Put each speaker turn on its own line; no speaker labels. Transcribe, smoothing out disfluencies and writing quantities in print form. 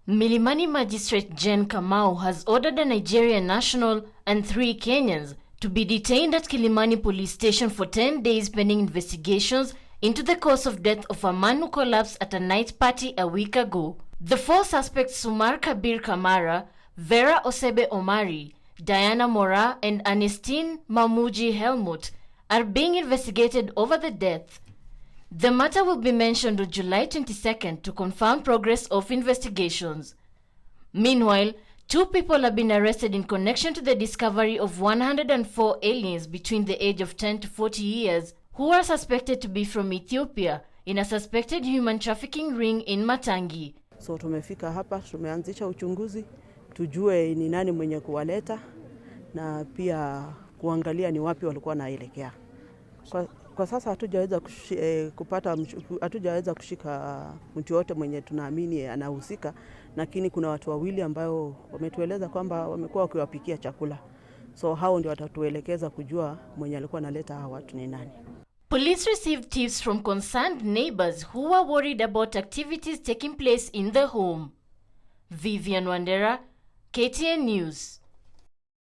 Milimani Magistrate Jen Kamau has ordered a Nigerian national and 3 Kenyans to be detained at Kilimani Police Station for 10 days pending investigations into the cause of death of a man who collapsed at a night party a week ago. The 4 suspects, Sumar Kabir Kamara, Vera Osebe Omari, Diana Mora and Ernestine Mamuji Helmut, are being investigated over the death. The matter will be mentioned on July 22nd to confirm progress of investigations. Meanwhile, 2 people have been arrested in connection to the discovery of 104 aliens between the age of 10 to 40 years who are suspected to be from Ethiopia in a suspected human trafficking ring in Matangi.
So tumefika hapa, tumeanzisha uchunguzi, tujue ni nani mwenye kuwaleta na pia kuangalia ni wapi walikuwa naelekea. Kwa sasa hatujaweza kushika mtu yote mwenye tunaamini anahusika, lakini kuna watu wawili ambao wametueleza kwamba wamekuwa wakiwapikia chakula. So hao ndio watatuelekeza kujua mwenye alikuwa analeta hao watu ni nani.
Police received tips from concerned neighbors who were worried about activities taking place in the home. Vivian Wandera, KTN News.